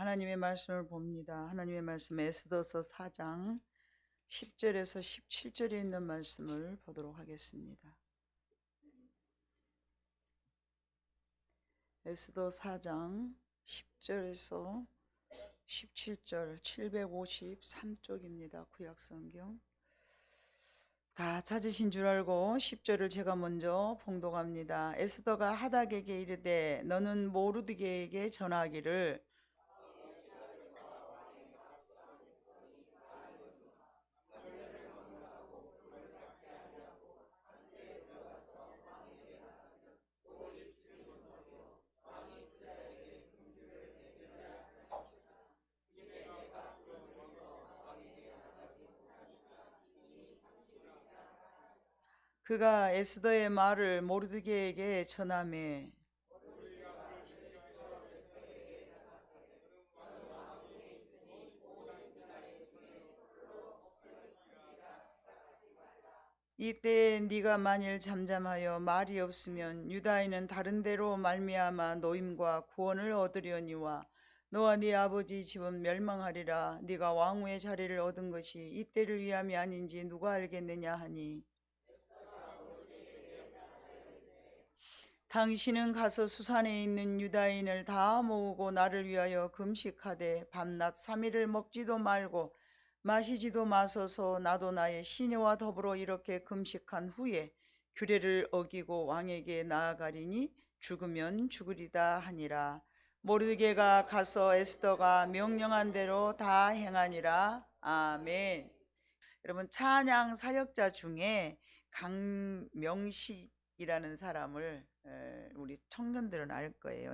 하나님의 말씀을 봅니다. 하나님의 말씀 에스더서 4장 10절에서 17절에 있는 말씀을 보도록 하겠습니다. 에스더 4장 10절에서 17절 753쪽입니다. 구약성경. 다 찾으신 줄 알고 10절을 제가 먼저 봉독합니다. 에스더가 하닥에게 이르되 너는 모르드게에게 전하기를 그가 에스더의 말을 모르드게에게 전하매 이때 네가 만일 잠잠하여 말이 없으면 유다인은 다른 데로 말미암아 노임과 구원을 얻으려니와 너와 네 아버지 집은 멸망하리라. 네가 왕후의 자리를 얻은 것이 이때를 위함이 아닌지 누가 알겠느냐 하니 당신은 가서 수산에 있는 유다인을 다 모으고 나를 위하여 금식하되 밤낮 3일을 먹지도 말고 마시지도 마소서. 나도 나의 시녀와 더불어 이렇게 금식한 후에 규례를 어기고 왕에게 나아가리니 죽으면 죽으리다 하니라. 모르드게가 가서 에스더가 명령한 대로 다 행하니라. 아멘. 여러분, 찬양 사역자 중에 강명식이라는 사람을 우리 청년들은 알 거예요.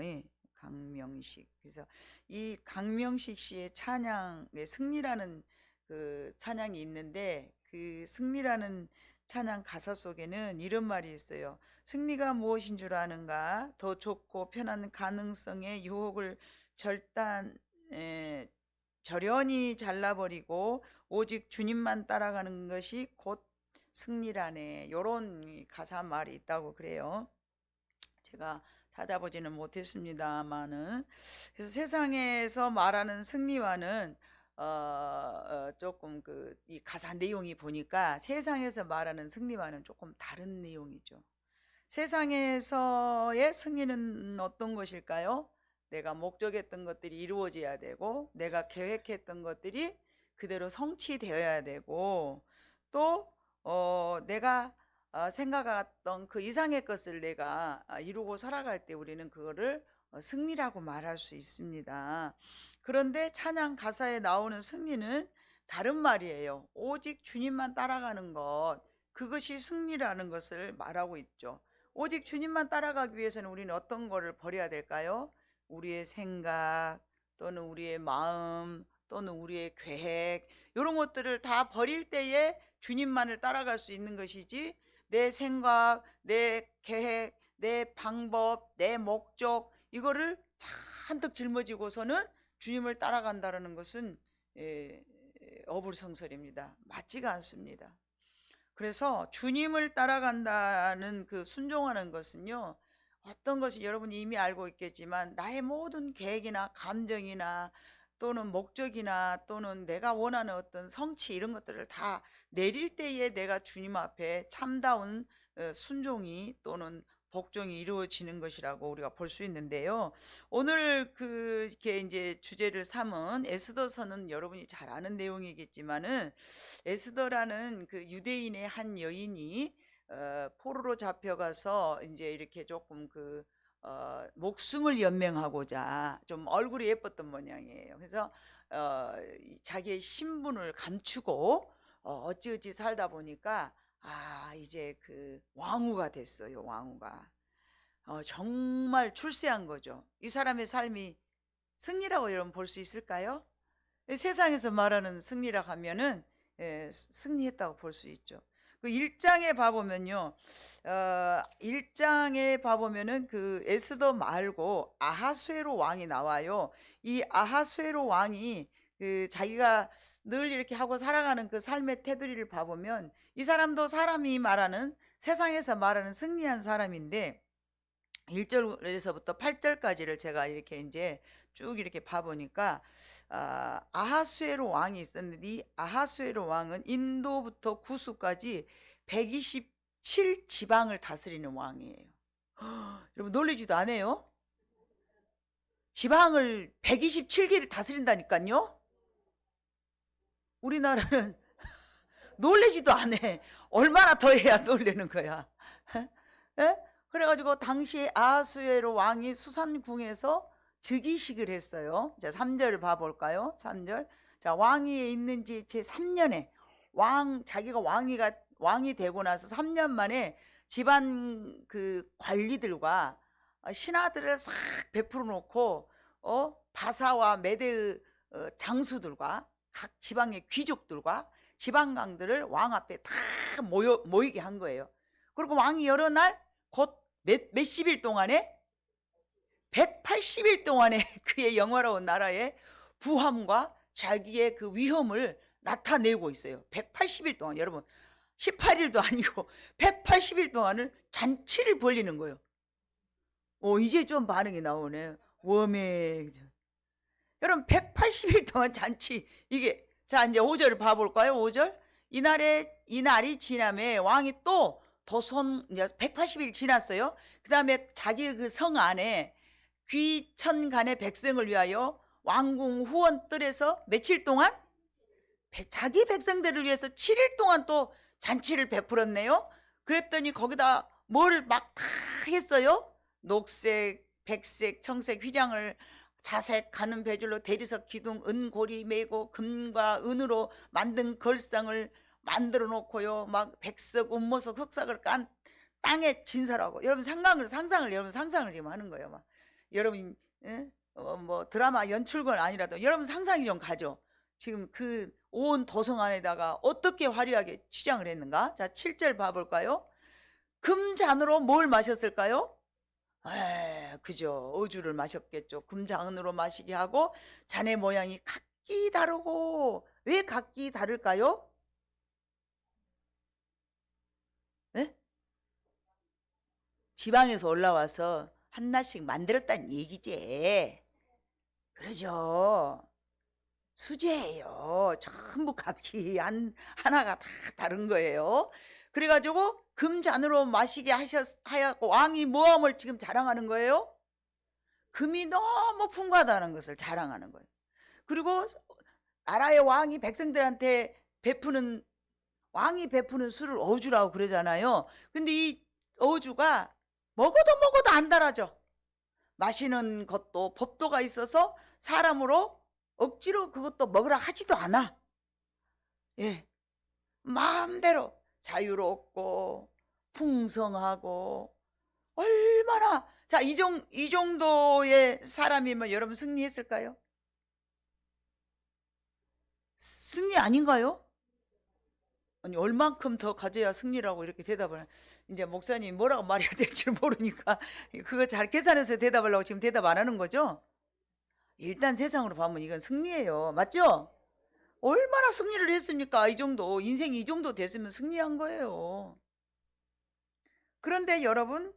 강명식. 그래서 이 강명식 씨의 찬양의 승리라는 그 찬양이 있는데, 그 승리라는 찬양 가사 속에는 이런 말이 있어요. 승리가 무엇인 줄 아는가? 더 좋고 편한 가능성의 유혹을 절연히 잘라버리고 오직 주님만 따라가는 것이 곧 승리라네. 요런 가사 말이 있다고 그래요. 제가 찾아보지는 못했습니다만은. 그래서 세상에서 말하는 승리와는 조금 이 가사 내용이 보니까 세상에서 말하는 승리와는 조금 다른 내용이죠. 세상에서의 승리는 어떤 것일까요? 내가 목적했던 것들이 이루어져야 되고, 내가 계획했던 것들이 그대로 성취되어야 되고, 또 내가 생각했던 그 이상의 것을 내가 이루고 살아갈 때 우리는 그거를 승리라고 말할 수 있습니다. 그런데 찬양 가사에 나오는 승리는 다른 말이에요. 오직 주님만 따라가는 것, 그것이 승리라는 것을 말하고 있죠. 오직 주님만 따라가기 위해서는 우리는 어떤 거를 버려야 될까요? 우리의 생각, 또는 우리의 마음, 또는 우리의 계획, 이런 것들을 다 버릴 때에 주님만을 따라갈 수 있는 것이지, 내 생각, 내 계획, 내 방법, 내 목적, 이거를 잔뜩 짊어지고서는 주님을 따라간다는 것은 어불성설입니다. 맞지가 않습니다. 그래서 주님을 따라간다는 그 순종하는 것은요, 어떤 것이 여러분이 이미 알고 있겠지만 나의 모든 계획이나 감정이나 또는 목적이나 또는 내가 원하는 어떤 성취, 이런 것들을 다 내릴 때에 내가 주님 앞에 참다운 순종이 또는 복종이 이루어지는 것이라고 우리가 볼 수 있는데요. 오늘 이렇게 이제 주제를 삼은 에스더서는 여러분이 잘 아는 내용이겠지만은, 에스더라는 그 유대인의 한 여인이 포로로 잡혀가서 이제 이렇게 조금 목숨을 연명하고자 좀 얼굴이 예뻤던 모양이에요. 그래서 자기의 신분을 감추고 어찌어찌 살다 보니까 이제 왕후가 됐어요. 왕후가 정말 출세한 거죠. 이 사람의 삶이 승리라고 여러분 볼 수 있을까요? 세상에서 말하는 승리라 하면은 승리했다고 볼 수 있죠. 그 1장에 봐보면요, 1장에 봐보면은 그 에스더 말고 아하수에로 왕이 나와요. 이 아하수에로 왕이 자기가 늘 이렇게 하고 살아가는 그 삶의 테두리를 봐보면 이 사람도 사람이 말하는, 세상에서 말하는 승리한 사람인데, 1절에서부터 8절까지를 제가 이렇게 이제 쭉 이렇게 봐보니까 아하수에로 왕이 있었는데 이 아하수에로 왕은 인도부터 구수까지 127 지방을 다스리는 왕이에요. 여러분 놀리지도 않아요? 지방을 127개를 다스린다니까요. 우리나라는 놀래지도 않아. 얼마나 더 해야 놀래는 거야. 에? 그래가지고 당시 아하수에로 왕이 수산궁에서 즉위식을 했어요. 자, 3절 봐볼까요? 3절. 자, 왕위에 있는 지 제 3년에 자기가 왕이 되고 나서 3년 만에 집안 그 관리들과 신하들을 싹 베풀어 놓고 바사와 메대의 장수들과 각 지방의 귀족들과 지방강들을 왕 앞에 다 모이게 한 거예요. 그리고 왕이 여러 날 곧 몇십 일 동안에 180일 동안에 그의 영화로운 나라의 부함과 자기의 그 위험을 나타내고 있어요. 180일 동안. 여러분 18일도 아니고 180일 동안을 잔치를 벌리는 거예요. 이제 좀 반응이 나오네. 웜에. 여러분 180일 동안 잔치. 이게 자 이제 5절 봐볼까요? 5절. 이날이 지남에 왕이 또 도선 이제 180일 지났어요. 그 다음에 자기 그 성 안에 귀천간의 백성을 위하여 왕궁 후원뜰에서 며칠 동안 자기 백성들을 위해서 7일 동안 또 잔치를 베풀었네요. 그랬더니 거기다 뭘 막 다 했어요. 녹색, 백색, 청색 휘장을 자색 가는 배줄로 대리석 기둥 은고리 메고 금과 은으로 만든 걸상을 만들어 놓고요. 막 백석, 운모석, 흑석을 깐 땅에 진설하고 여러분 상상을 지금 하는 거예요. 막 여러분 뭐 드라마 연출건 아니라도 여러분 상상이 좀 가죠. 지금 그 온 도성 안에다가 어떻게 화려하게 취장을 했는가? 자 7절 봐볼까요? 금잔으로 뭘 마셨을까요? 그죠. 어주를 마셨겠죠. 금잔으로 마시게 하고 잔의 모양이 각기 다르고 왜 각기 다를까요? 네? 지방에서 올라와서 하나씩 만들었다는 얘기지. 그러죠. 수제예요. 전부 각기 하나가 다 다른 거예요. 그래가지고 금잔으로 마시게 하였고 왕이 모함을 지금 자랑하는 거예요. 금이 너무 풍부하다는 것을 자랑하는 거예요. 그리고 나라의 왕이 백성들한테 왕이 베푸는 술을 어주라고 그러잖아요. 근데 이 어주가 먹어도 안 달아져. 마시는 것도 법도가 있어서 사람으로 억지로 그것도 먹으라 하지도 않아. 예, 마음대로 자유롭고 풍성하고 얼마나 자, 이 정도의 사람이면 여러분 승리했을까요? 승리 아닌가요? 아니 얼만큼 더 가져야 승리라고 이렇게 대답을 이제 목사님 뭐라고 말해야 될지 모르니까 그거 잘 계산해서 대답하려고 지금 대답 안 하는 거죠? 일단 세상으로 보면 이건 승리예요. 맞죠? 얼마나 승리를 했습니까? 이 정도 인생이 이 정도 됐으면 승리한 거예요. 그런데 여러분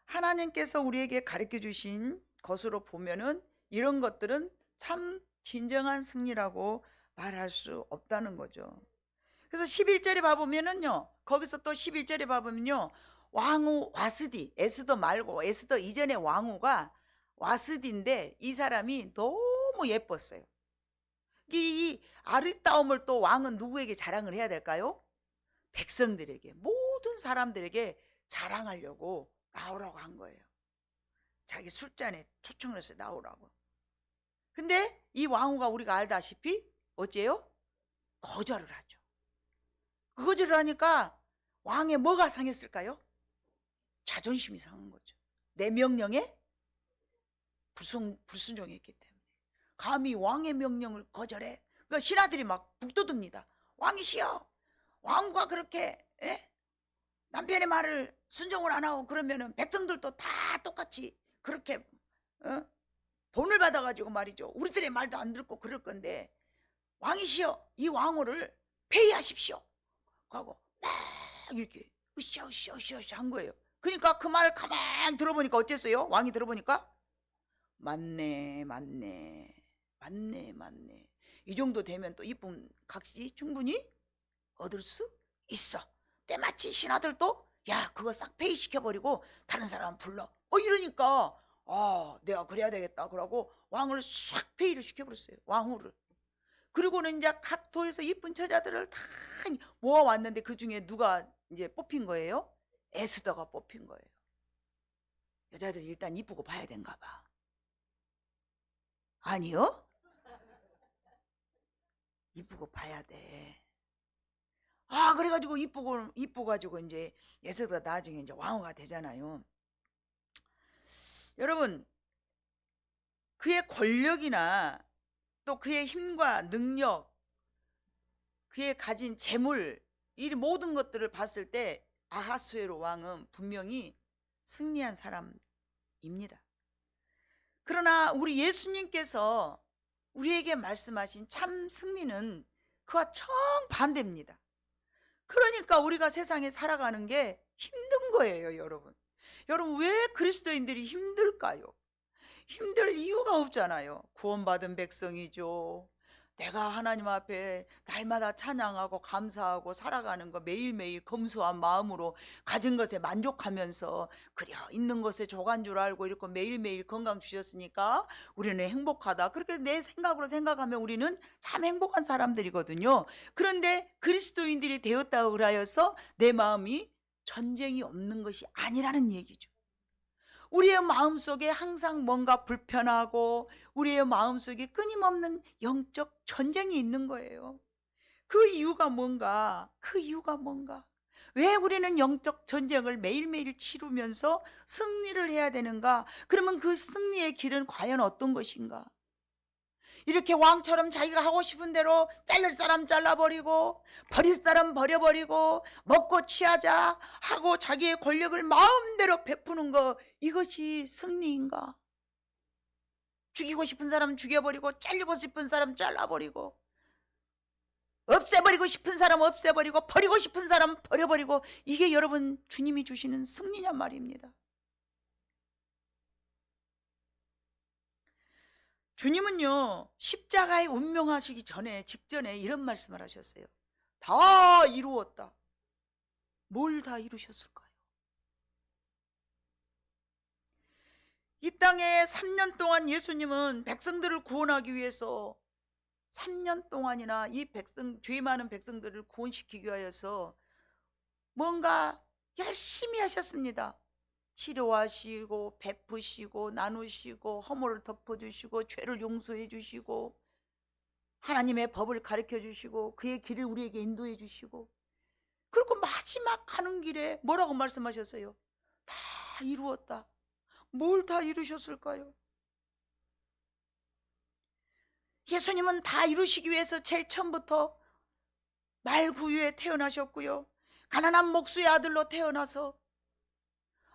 하나님께서 우리에게 가르쳐 주신 것으로 보면은 이런 것들은 참 진정한 승리라고 말할 수 없다는 거죠. 그래서 11절에 봐보면은요, 거기서 또 11절에 봐보면요, 왕후 와스디, 에스더 말고 에스더 이전의 왕후가 와스디인데 이 사람이 너무 예뻤어요. 이 아름다움을 또 왕은 누구에게 자랑을 해야 될까요? 백성들에게, 모든 사람들에게 자랑하려고 나오라고 한 거예요. 자기 술잔에 초청을 해서 나오라고. 근데 이 왕후가 우리가 알다시피 어째요? 거절을 하죠. 거절을 하니까 왕의 뭐가 상했을까요? 자존심이 상한 거죠. 내 명령에 불순종했기 때문에. 감히 왕의 명령을 거절해. 그러니까 신하들이 막 북돋웁니다. 왕이시여, 왕후가 그렇게 남편의 말을 순종을 안 하고 그러면은 백성들도 다 똑같이 그렇게 본을 받아가지고 말이죠. 우리들의 말도 안 듣고 그럴 건데 왕이시여, 이 왕후를 폐위하십시오. 하고 막 이렇게 으쌰 한 거예요. 그러니까 그 말을 가만히 들어보니까 어땠어요? 왕이 들어보니까 맞네, 맞네, 맞네, 맞네. 이 정도 되면 또 이쁨 각시 충분히 얻을 수 있어. 때마치 신하들도 야 그거 싹 폐위시켜버리고 다른 사람 불러. 이러니까 내가 그래야 되겠다 그러고 왕을 싹 폐위를 시켜버렸어요. 왕후를. 그리고는 이제 각 도에서 이쁜 처자들을 다 모아왔는데 그 중에 누가 이제 뽑힌 거예요? 에스더가 뽑힌 거예요. 여자들이 일단 이쁘고 봐야 된가 봐. 아니요? 이쁘고 봐야 돼. 그래가지고 이쁘가지고 이제 에스더가 나중에 이제 왕후가 되잖아요. 여러분, 그의 권력이나 또 그의 힘과 능력, 그의 가진 재물, 이 모든 것들을 봤을 때 아하수에로 왕은 분명히 승리한 사람입니다. 그러나 우리 예수님께서 우리에게 말씀하신 참 승리는 그와 정반대입니다. 그러니까 우리가 세상에 살아가는 게 힘든 거예요, 여러분. 여러분, 왜 그리스도인들이 힘들까요? 힘들 이유가 없잖아요. 구원받은 백성이죠. 내가 하나님 앞에 날마다 찬양하고 감사하고 살아가는 거 매일매일 검소한 마음으로 가진 것에 만족하면서 그래 있는 것에 조간 줄 알고 이렇게 매일매일 건강 주셨으니까 우리는 행복하다. 그렇게 내 생각으로 생각하면 우리는 참 행복한 사람들이거든요. 그런데 그리스도인들이 되었다고 그하여서 내 마음이 전쟁이 없는 것이 아니라는 얘기죠. 우리의 마음속에 항상 뭔가 불편하고 우리의 마음속에 끊임없는 영적 전쟁이 있는 거예요. 그 이유가 뭔가? 왜 우리는 영적 전쟁을 매일매일 치르면서 승리를 해야 되는가? 그러면 그 승리의 길은 과연 어떤 것인가? 이렇게 왕처럼 자기가 하고 싶은 대로 잘릴 사람 잘라버리고 버릴 사람 버려버리고 먹고 취하자 하고 자기의 권력을 마음대로 베푸는 거, 이것이 승리인가? 죽이고 싶은 사람 죽여버리고 잘리고 싶은 사람 잘라버리고 없애버리고 싶은 사람 없애버리고 버리고 싶은 사람 버려버리고, 이게 여러분 주님이 주시는 승리냐 말입니다. 주님은요 십자가에 운명하시기 직전에 이런 말씀을 하셨어요. 다 이루었다. 뭘 다 이루셨을까요? 이 땅에 3년 동안 예수님은 백성들을 구원하기 위해서 3년 동안이나 이 죄 많은 백성들을 구원시키기 위해서 뭔가 열심히 하셨습니다. 치료하시고 베푸시고 나누시고 허물을 덮어주시고 죄를 용서해 주시고 하나님의 법을 가르쳐 주시고 그의 길을 우리에게 인도해 주시고, 그리고 마지막 가는 길에 뭐라고 말씀하셨어요? 다 이루었다. 뭘 다 이루셨을까요? 예수님은 다 이루시기 위해서 제일 처음부터 말구유에 태어나셨고요, 가난한 목수의 아들로 태어나서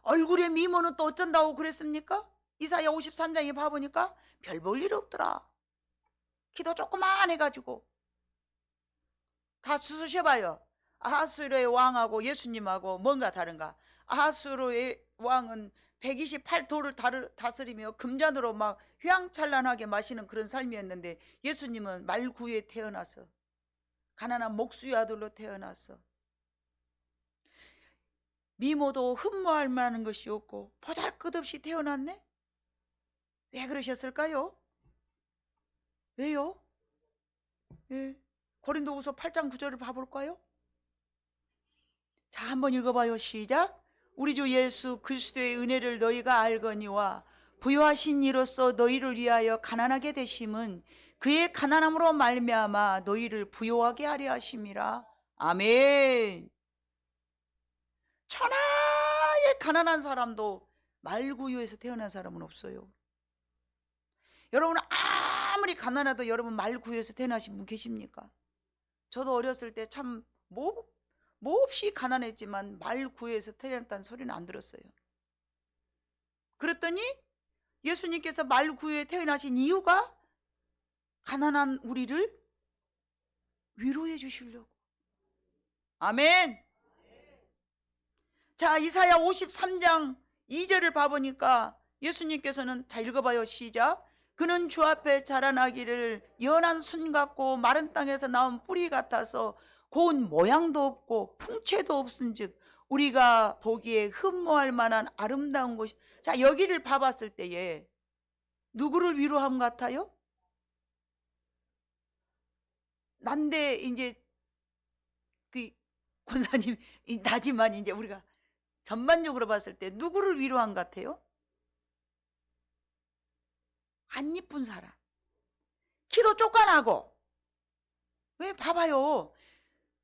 얼굴에 미모는 또 어쩐다고 그랬습니까? 이사야 53장에 봐보니까 별 볼 일 없더라. 키도 조그만 해가지고. 다 수수셔봐요. 아하수르의 왕하고 예수님하고 뭔가 다른가? 아하수르의 왕은 128도를 다스리며 금잔으로 막 휘황찬란하게 마시는 그런 삶이었는데, 예수님은 말구에 태어나서 가난한 목수의 아들로 태어나서 미모도 흠모할 만한 것이 없고 보잘것없이 태어났네? 왜 그러셨을까요? 왜요? 예. 고린도후서 8장 9절을 봐볼까요? 자, 한번 읽어봐요. 시작. 우리 주 예수 그리스도의 은혜를 너희가 알거니와 부요하신 이로써 너희를 위하여 가난하게 되심은 그의 가난함으로 말미암아 너희를 부요하게 하려 하심이라. 아멘. 천하의 가난한 사람도 말구유에서 태어난 사람은 없어요. 여러분 아무리 가난해도 여러분 말구유에서 태어나신 분 계십니까? 저도 어렸을 때 참 몹시 가난했지만 말구유에서 태어났다는 소리는 안 들었어요. 그랬더니 예수님께서 말구유에 태어나신 이유가 가난한 우리를 위로해 주시려고. 아멘. 자, 이사야 53장 2절을 봐보니까 예수님께서는 다 읽어봐요. 시작. 그는 주 앞에 자라나기를 연한 순 같고 마른 땅에서 나온 뿌리 같아서 고운 모양도 없고 풍채도 없은즉 우리가 보기에 흠모할 만한 아름다운 곳이. 자, 여기를 봐봤을 때에 누구를 위로함 같아요? 난데 이제 그 권사님 나지만 이제 우리가 전반적으로 봤을 때 누구를 위로한 같아요? 안 이쁜 사람, 키도 쪼까나고. 왜 봐봐요.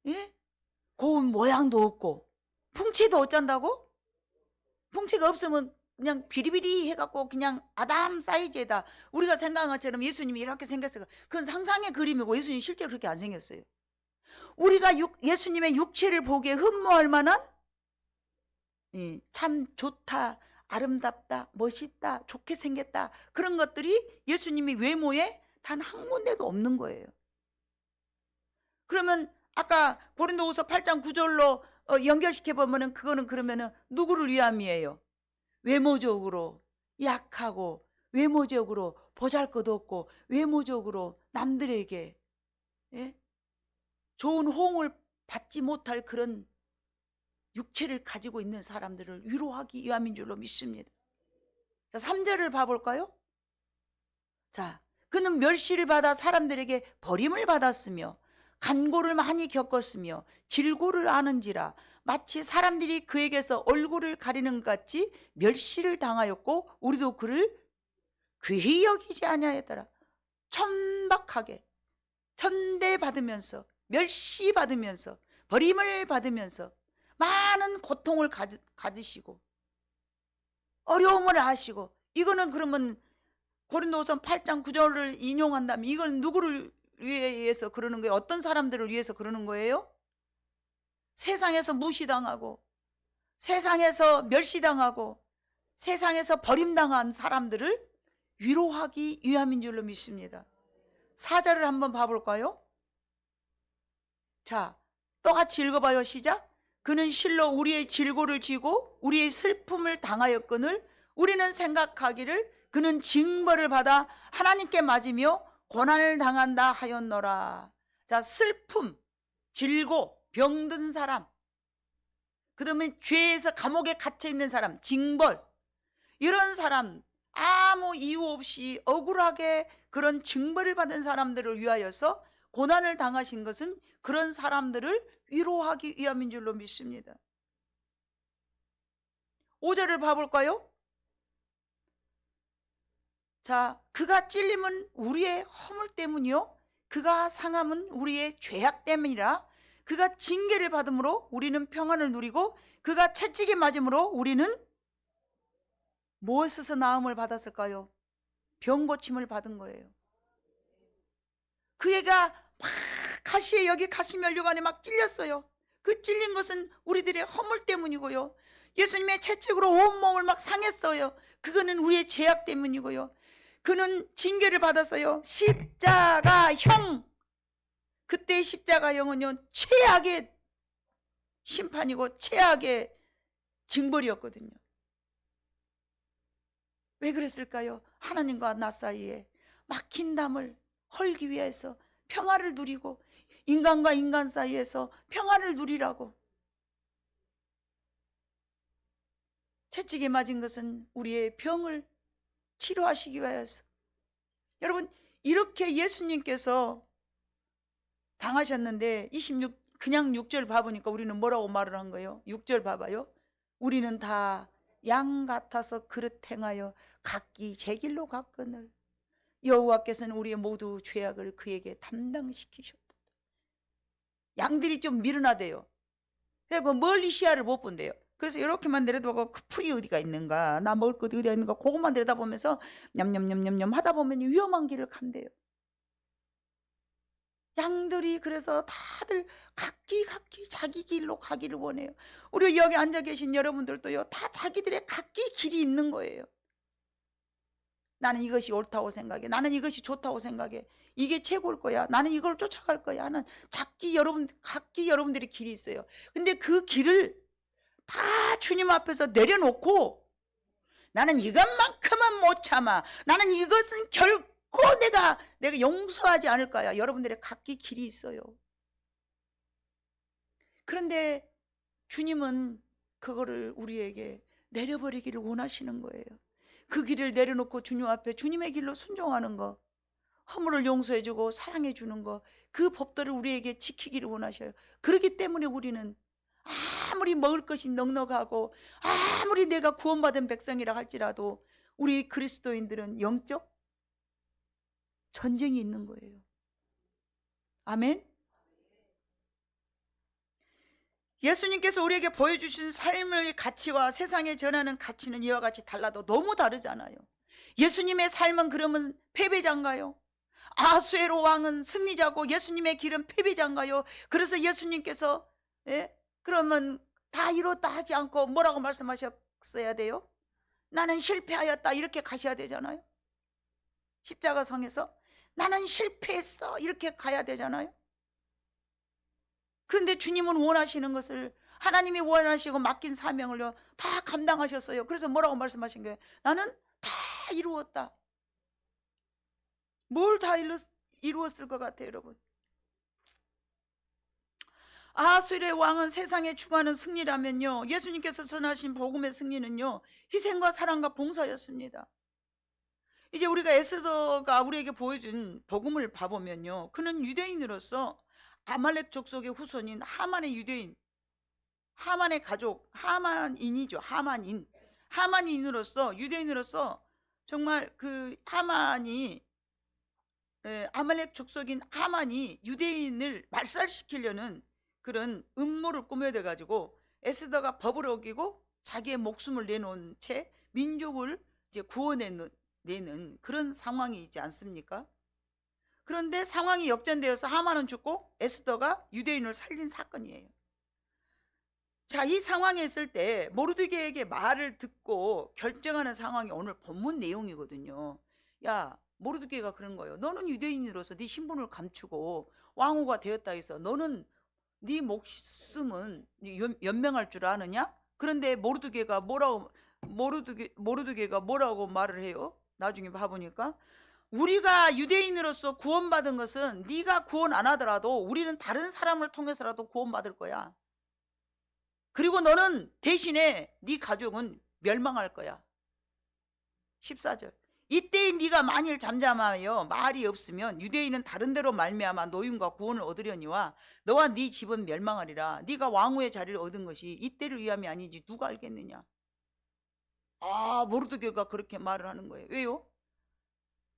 예? 고운 모양도 없고 풍채도 어쩐다고? 풍채가 없으면 그냥 비리비리 해갖고 그냥 아담 사이즈에다 우리가 생각한 것처럼 예수님이 이렇게 생겼어요. 그건 상상의 그림이고 예수님 실제 그렇게 안 생겼어요. 우리가 예수님의 육체를 보기에 흠모할 만한 참 좋다, 아름답다, 멋있다, 좋게 생겼다, 그런 것들이 예수님이 외모에 단 한 군데도 없는 거예요. 그러면 아까 고린도후서 8장 9절로 연결시켜 보면은 그거는 그러면은 누구를 위함이에요? 외모적으로 약하고 외모적으로 보잘것없고 외모적으로 남들에게 좋은 호응을 받지 못할 그런 육체를 가지고 있는 사람들을 위로하기 위함인 줄로 믿습니다. 자, 3절을 봐볼까요? 자, 그는 멸시를 받아 사람들에게 버림을 받았으며 간고를 많이 겪었으며 질고를 아는지라 마치 사람들이 그에게서 얼굴을 가리는 것 같이 멸시를 당하였고 우리도 그를 귀히 여기지 아니하였더라. 천박하게 천대받으면서 멸시받으면서 버림을 받으면서 많은 고통을 가지시고 어려움을 하시고. 이거는 그러면 고린도후서 8장 9절을 인용한다면 이건 누구를 위해서 그러는 거예요? 어떤 사람들을 위해서 그러는 거예요? 세상에서 무시당하고 세상에서 멸시당하고 세상에서 버림당한 사람들을 위로하기 위함인 줄로 믿습니다. 4절을 한번 봐볼까요? 자, 또 같이 읽어봐요. 시작. 그는 실로 우리의 질고를 지고 우리의 슬픔을 당하였거늘 우리는 생각하기를 그는 징벌을 받아 하나님께 맞으며 고난을 당한다 하였노라. 자, 슬픔, 질고, 병든 사람, 그 다음에 죄에서 감옥에 갇혀있는 사람, 징벌, 이런 사람, 아무 이유 없이 억울하게 그런 징벌을 받은 사람들을 위하여서 고난을 당하신 것은 그런 사람들을 위로하기 위함인 줄로 믿습니다. 5절을 봐볼까요? 자, 그가 찔림은 우리의 허물 때문이요 그가 상함은 우리의 죄악 때문이라. 그가 징계를 받음으로 우리는 평안을 누리고 그가 채찍에 맞음으로 우리는 무엇에서 나음을 받았을까요? 병고침을 받은 거예요. 그 애가 막 가시에 여기 가시면류관에 막 찔렸어요. 그 찔린 것은 우리들의 허물 때문이고요. 예수님의 채찍으로 온몸을 막 상했어요. 그거는 우리의 죄악 때문이고요. 그는 징계를 받았어요. 십자가형. 그때의 십자가형은요 최악의 심판이고 최악의 징벌이었거든요. 왜 그랬을까요? 하나님과 나 사이에 막힌 담을 헐기 위해서 평화를 누리고 인간과 인간 사이에서 평화를 누리라고. 채찍에 맞은 것은 우리의 병을 치료하시기 위해서. 여러분, 이렇게 예수님께서 당하셨는데 그냥 6절 봐보니까 우리는 뭐라고 말을 한 거예요? 6절 봐봐요. 우리는 다 양 같아서 그릇 행하여 각기 제 길로 갔거늘 여호와께서는 우리의 모두 죄악을 그에게 담당시키셨다. 양들이 좀 미련하대요. 그리고 멀리 시야를 못 본대요. 그래서 이렇게만 내려다보고 그 풀이 어디가 있는가, 나 먹을 것 어디가 있는가, 그것만 내려다보면서 냠냠냠냠냠 하다 보면 위험한 길을 간대요. 양들이 그래서 다들 각기 자기 길로 가기를 원해요. 우리 여기 앉아 계신 여러분들도요, 다 자기들의 각기 길이 있는 거예요. 나는 이것이 옳다고 생각해. 나는 이것이 좋다고 생각해. 이게 최고일 거야. 나는 이걸 쫓아갈 거야 하는 각기 여러분들의 길이 있어요. 근데 그 길을 다 주님 앞에서 내려놓고 나는 이것만큼은 못 참아. 나는 이것은 결코 내가 용서하지 않을 거야. 여러분들의 각기 길이 있어요. 그런데 주님은 그거를 우리에게 내려버리기를 원하시는 거예요. 그 길을 내려놓고 주님 앞에 주님의 길로 순종하는 거, 허물을 용서해주고 사랑해주는 거, 그 법도를 우리에게 지키기를 원하셔요. 그렇기 때문에 우리는 아무리 먹을 것이 넉넉하고 아무리 내가 구원받은 백성이라 할지라도 우리 그리스도인들은 영적 전쟁이 있는 거예요. 아멘. 예수님께서 우리에게 보여주신 삶의 가치와 세상에 전하는 가치는 이와 같이 달라도 너무 다르잖아요. 예수님의 삶은 그러면 패배자인가요? 아수에로 왕은 승리자고 예수님의 길은 패배자인가요? 그래서 예수님께서 그러면 다 이뤘다 하지 않고 뭐라고 말씀하셨어야 돼요? 나는 실패하였다 이렇게 가셔야 되잖아요. 십자가상에서 나는 실패했어 이렇게 가야 되잖아요. 그런데 주님은 원하시는 것을, 하나님이 원하시고 맡긴 사명을요 다 감당하셨어요. 그래서 뭐라고 말씀하신 거예요? 나는 다 이루었다. 뭘 다 이루었을 것 같아요, 여러분? 아수르의 왕은 세상에 추구하는 승리라면요, 예수님께서 전하신 복음의 승리는요 희생과 사랑과 봉사였습니다. 이제 우리가 에스더가 우리에게 보여준 복음을 봐보면요, 그는 유대인으로서 아말렉 족속의 후손인 하만의 유대인, 하만의 가족, 하만인이죠. 하만인으로서, 유대인으로서 정말 그 하만이, 아말렉 족속인 하만이 유대인을 말살시키려는 그런 음모를 꾸며대 가지고 에스더가 법을 어기고 자기의 목숨을 내놓은 채 민족을 이제 구원해내는 그런 상황이 있지 않습니까? 그런데 상황이 역전되어서 하만은 죽고 에스더가 유대인을 살린 사건이에요. 자, 이 상황에 있을 때 모르드게에게 말을 듣고 결정하는 상황이 오늘 본문 내용이거든요. 야, 모르드게가 그런 거예요. 너는 유대인으로서 네 신분을 감추고 왕후가 되었다 해서 너는 네 목숨은 연명할 줄 아느냐? 그런데 모르드게가 뭐라고 말을 해요? 나중에 봐보니까 우리가 유대인으로서 구원받은 것은 네가 구원 안 하더라도 우리는 다른 사람을 통해서라도 구원받을 거야. 그리고 너는 대신에 네 가족은 멸망할 거야. 14절. 이때 네가 만일 잠잠하여 말이 없으면 유대인은 다른 데로 말미암아 노임과 구원을 얻으려니와 너와 네 집은 멸망하리라. 네가 왕후의 자리를 얻은 것이 이때를 위함이 아니지 누가 알겠느냐. 모르드게가 그렇게 말을 하는 거예요. 왜요?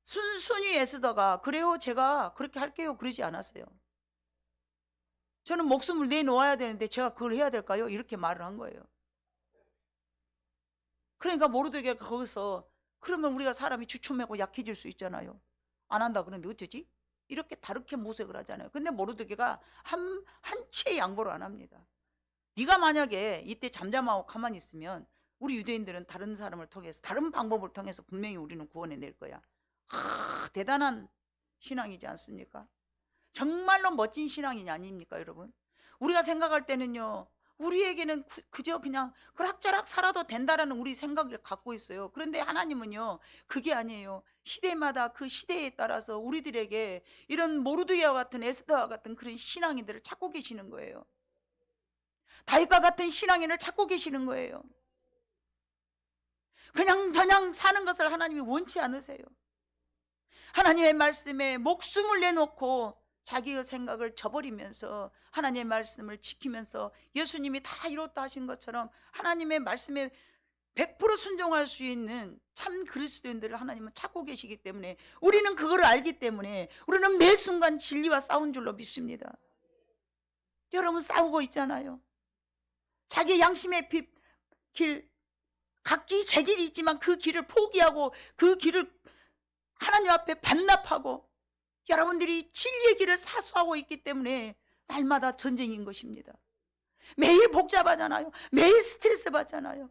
순순히 에스더가 그래요 제가 그렇게 할게요 그러지 않았어요. 저는 목숨을 내놓아야 되는데 제가 그걸 해야 될까요? 이렇게 말을 한 거예요. 그러니까 모르드게가 거기서 그러면 우리가 사람이 주춤하고 약해질 수 있잖아요. 안 한다 그러는데 어쩌지? 이렇게 다르게 모색을 하잖아요. 근데 모르드게가 한치의 양보를 안 합니다. 네가 만약에 이때 잠잠하고 가만히 있으면 우리 유대인들은 다른 사람을 통해서 다른 방법을 통해서 분명히 우리는 구원해낼 거야. 대단한 신앙이지 않습니까? 정말로 멋진 신앙이 아닙니까 여러분? 우리가 생각할 때는요 우리에게는 그저 그냥 그락저락 살아도 된다라는 우리 생각을 갖고 있어요. 그런데 하나님은요 그게 아니에요. 시대마다 그 시대에 따라서 우리들에게 이런 모르드게와 같은 에스더와 같은 그런 신앙인들을 찾고 계시는 거예요. 다윗과 같은 신앙인을 찾고 계시는 거예요. 그냥 저냥 사는 것을 하나님이 원치 않으세요. 하나님의 말씀에 목숨을 내놓고 자기의 생각을 저버리면서 하나님의 말씀을 지키면서 예수님이 다 이뤘다 하신 것처럼 하나님의 말씀에 100% 순종할 수 있는 참 그리스도인들을 하나님은 찾고 계시기 때문에 우리는 그걸 알기 때문에 우리는 매 순간 진리와 싸운 줄로 믿습니다. 여러분 싸우고 있잖아요. 자기 양심의 길, 각기 제 길이 있지만 그 길을 포기하고 그 길을 하나님 앞에 반납하고 여러분들이 진리의 길을 사수하고 있기 때문에 날마다 전쟁인 것입니다. 매일 복잡하잖아요. 매일 스트레스 받잖아요.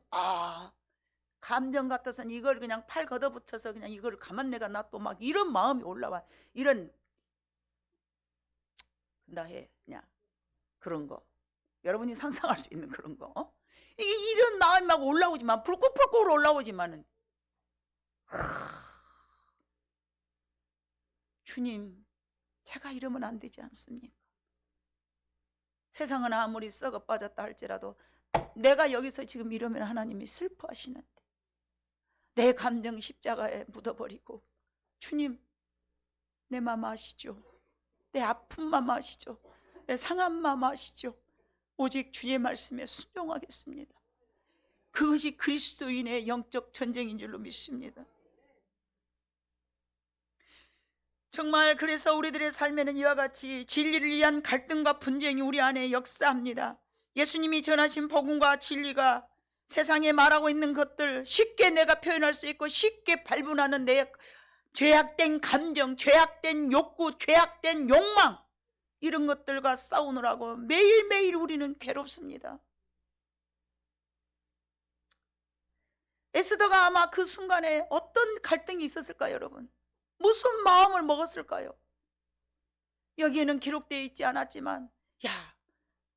감정 같아서는 이걸 그냥 팔 걷어붙여서 그냥 이걸 가만 내가 놔둬 막 이런 마음이 올라와. 이런 나해 그냥 그런 거 여러분이 상상할 수 있는 그런 거 이런 마음이 막 올라오지만 불꽃불꽃 올라오지만은 주님, 제가 이러면 안 되지 않습니까? 세상은 아무리 썩어 빠졌다 할지라도 내가 여기서 지금 이러면 하나님이 슬퍼하시는데 내 감정 십자가에 묻어버리고, 주님, 내 맘 아시죠? 내 아픈 맘 아시죠? 내 상한 맘 아시죠? 오직 주의 말씀에 순종하겠습니다. 그것이 그리스도인의 영적 전쟁인 줄로 믿습니다. 정말 그래서 우리들의 삶에는 이와 같이 진리를 위한 갈등과 분쟁이 우리 안에 역사합니다. 예수님이 전하신 복음과 진리가 세상에 말하고 있는 것들 쉽게 내가 표현할 수 있고 쉽게 발분하는 내 죄악된 감정, 죄악된 욕구, 죄악된 욕망, 이런 것들과 싸우느라고 매일매일 우리는 괴롭습니다. 에스더가 아마 그 순간에 어떤 갈등이 있었을까요, 여러분? 무슨 마음을 먹었을까요? 여기에는 기록되어 있지 않았지만, 야,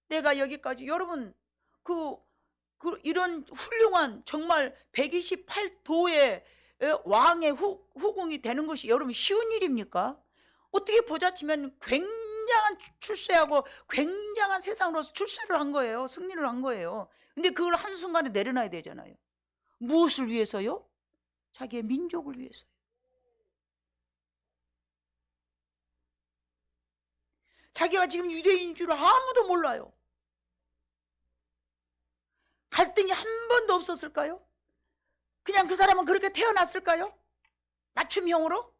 내가 여기까지, 여러분, 이런 훌륭한 정말 128도의 왕의 후궁이 되는 것이 여러분 쉬운 일입니까? 어떻게 보자치면 굉장한 출세하고 굉장한 세상으로서 출세를 한 거예요. 승리를 한 거예요. 근데 그걸 한순간에 내려놔야 되잖아요. 무엇을 위해서요? 자기의 민족을 위해서요. 자기가 지금 유대인인 줄 아무도 몰라요. 갈등이 한 번도 없었을까요? 그냥 그 사람은 그렇게 태어났을까요? 맞춤형으로?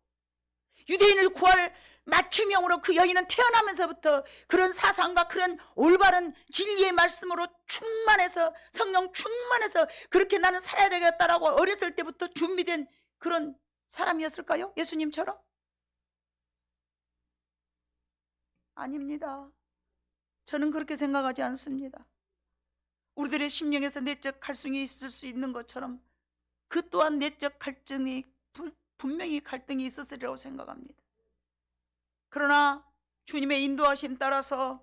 유대인을 구할 맞춤형으로 그 여인은 태어나면서부터 그런 사상과 그런 올바른 진리의 말씀으로 충만해서, 성령 충만해서 그렇게 나는 살아야 되겠다라고 어렸을 때부터 준비된 그런 사람이었을까요? 예수님처럼? 아닙니다. 저는 그렇게 생각하지 않습니다. 우리들의 심령에서 내적 갈등이 있을 수 있는 것처럼 그 또한 내적 갈등이 분명히 갈등이 있었으리라고 생각합니다. 그러나 주님의 인도하심 따라서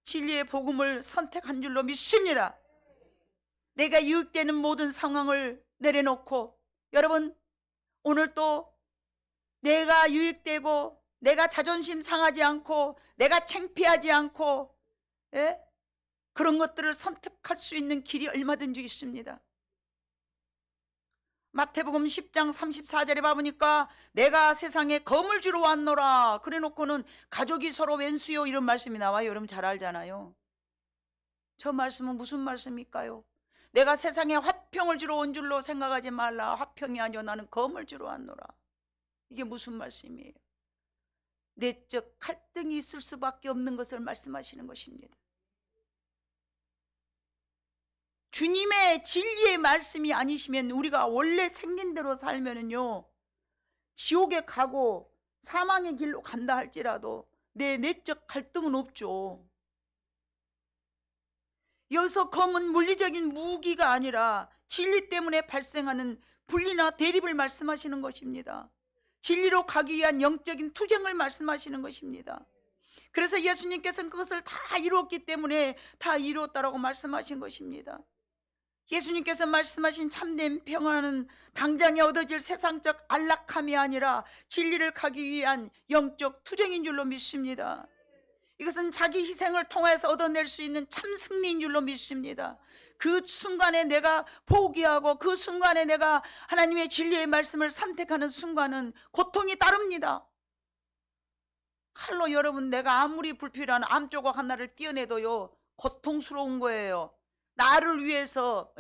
진리의 복음을 선택한 줄로 믿습니다. 내가 유익되는 모든 상황을 내려놓고, 여러분, 오늘 또 내가 유익되고 내가 자존심 상하지 않고 내가 창피하지 않고, 예? 그런 것들을 선택할 수 있는 길이 얼마든지 있습니다. 마태복음 10장 34절에 봐보니까 내가 세상에 검을 주러 왔노라 그래 놓고는 가족이 서로 왼수요 이런 말씀이 나와요. 여러분 잘 알잖아요. 저 말씀은 무슨 말씀일까요? 내가 세상에 화평을 주러 온 줄로 생각하지 말라. 화평이 아니요 나는 검을 주러 왔노라. 이게 무슨 말씀이에요? 내적 갈등이 있을 수밖에 없는 것을 말씀하시는 것입니다. 주님의 진리의 말씀이 아니시면 우리가 원래 생긴 대로 살면은요, 지옥에 가고 사망의 길로 간다 할지라도 내 내적 갈등은 없죠. 여기서 검은 물리적인 무기가 아니라 진리 때문에 발생하는 분리나 대립을 말씀하시는 것입니다. 진리로 가기 위한 영적인 투쟁을 말씀하시는 것입니다. 그래서 예수님께서는 그것을 다 이루었기 때문에 다 이루었다라고 말씀하신 것입니다. 예수님께서 말씀하신 참된 평안은 당장에 얻어질 세상적 안락함이 아니라 진리를 가기 위한 영적 투쟁인 줄로 믿습니다. 이것은 자기 희생을 통해서 얻어낼 수 있는 참 승리인 줄로 믿습니다. 그 순간에 내가 포기하고 그 순간에 내가 하나님의 진리의 말씀을 선택하는 순간은 고통이 따릅니다. 칼로 여러분 내가 아무리 불필요한 암조각 하나를 떼어내도요 고통스러운 거예요. 나를 위해서,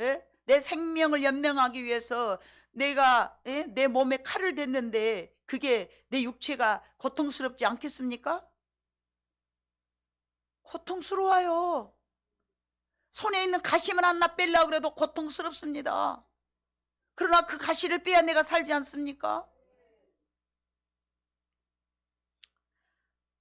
내 생명을 연명하기 위해서 내가 내 몸에 칼을 댔는데 그게 내 육체가 고통스럽지 않겠습니까? 고통스러워요. 손에 있는 가시만 하나 빼려고 그래도 고통스럽습니다. 그러나 그 가시를 빼야 내가 살지 않습니까?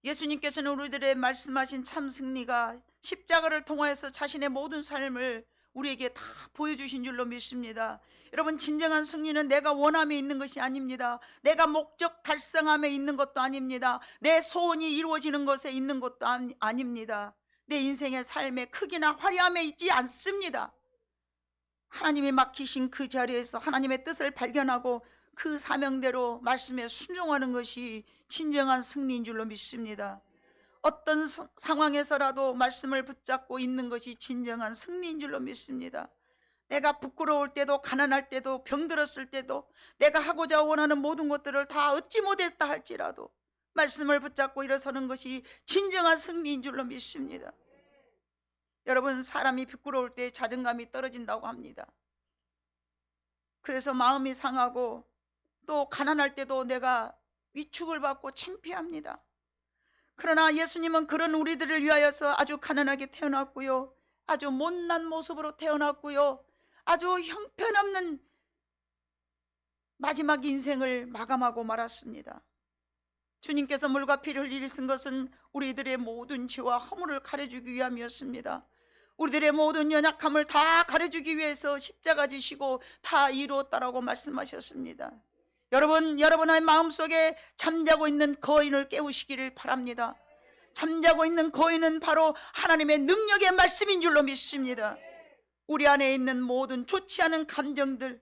예수님께서는 우리들의 말씀하신 참 승리가 십자가를 통하여서 자신의 모든 삶을 우리에게 다 보여주신 줄로 믿습니다. 여러분, 진정한 승리는 내가 원함에 있는 것이 아닙니다. 내가 목적 달성함에 있는 것도 아닙니다. 내 소원이 이루어지는 것에 있는 것도 아닙니다. 내 인생의 삶의 크기나 화려함에 있지 않습니다. 하나님이 맡기신 그 자리에서 하나님의 뜻을 발견하고 그 사명대로 말씀에 순종하는 것이 진정한 승리인 줄로 믿습니다. 어떤 상황에서라도 말씀을 붙잡고 있는 것이 진정한 승리인 줄로 믿습니다. 내가 부끄러울 때도, 가난할 때도, 병들었을 때도, 내가 하고자 원하는 모든 것들을 다 얻지 못했다 할지라도 말씀을 붙잡고 일어서는 것이 진정한 승리인 줄로 믿습니다. 여러분, 사람이 부끄러울 때 자존감이 떨어진다고 합니다. 그래서 마음이 상하고 또 가난할 때도 내가 위축을 받고 창피합니다. 그러나 예수님은 그런 우리들을 위하여서 아주 가난하게 태어났고요, 아주 못난 모습으로 태어났고요, 아주 형편없는 마지막 인생을 마감하고 말았습니다. 주님께서 물과 피를 흘리신 것은 우리들의 모든 죄와 허물을 가려주기 위함이었습니다. 우리들의 모든 연약함을 다 가려주기 위해서 십자가 지시고 다 이루었다라고 말씀하셨습니다. 여러분의 마음속에 잠자고 있는 거인을 깨우시기를 바랍니다. 잠자고 있는 거인은 바로 하나님의 능력의 말씀인 줄로 믿습니다. 우리 안에 있는 모든 좋지 않은 감정들,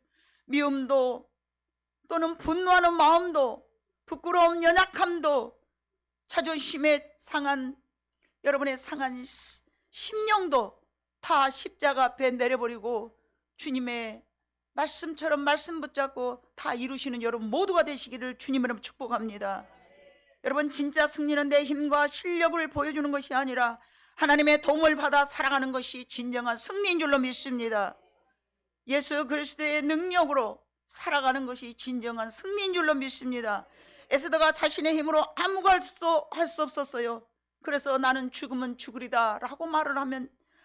미움도 또는 분노하는 마음도, 부끄러움, 연약함도, 자존심에 상한 여러분의 상한 심령도 다 십자가 앞에 내려버리고 주님의 말씀처럼 말씀 붙잡고 다 이루시는 여러분 모두가 되시기를 주님으로 축복합니다. 여러분, 진짜 승리는 내 힘과 실력을 보여주는 것이 아니라 하나님의 도움을 받아 살아가는 것이 진정한 승리인 줄로 믿습니다. 예수 그리스도의 능력으로 살아가는 것이 진정한 승리인 줄로 믿습니다. 에스더가 자신의 힘으로 아무것도 할 수 없었어요. 그래서 나는 죽으면 죽으리다 라고 말을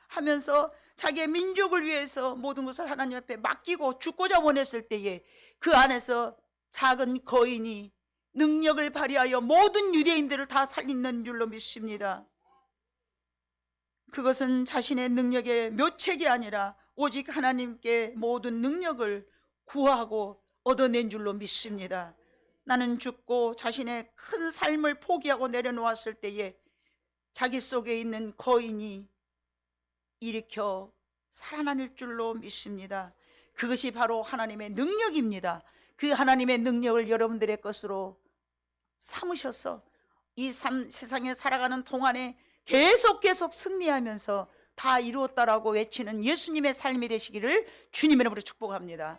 하면서 자기의 민족을 위해서 모든 것을 하나님 앞에 맡기고 죽고자 원했을 때에 그 안에서 작은 거인이 능력을 발휘하여 모든 유대인들을 다 살리는 줄로 믿습니다. 그것은 자신의 능력의 묘책이 아니라 오직 하나님께 모든 능력을 구하고 얻어낸 줄로 믿습니다. 나는 죽고 자신의 큰 삶을 포기하고 내려놓았을 때에 자기 속에 있는 거인이 일으켜 살아날 줄로 믿습니다. 그것이 바로 하나님의 능력입니다. 그 하나님의 능력을 여러분들의 것으로 삼으셔서 이 세상에 살아가는 동안에 계속 승리하면서 다 이루었다라고 외치는 예수님의 삶이 되시기를 주님의 이름으로 축복합니다.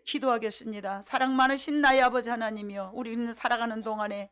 기도하겠습니다. 사랑 많으신 나의 아버지 하나님이여, 우리는 살아가는 동안에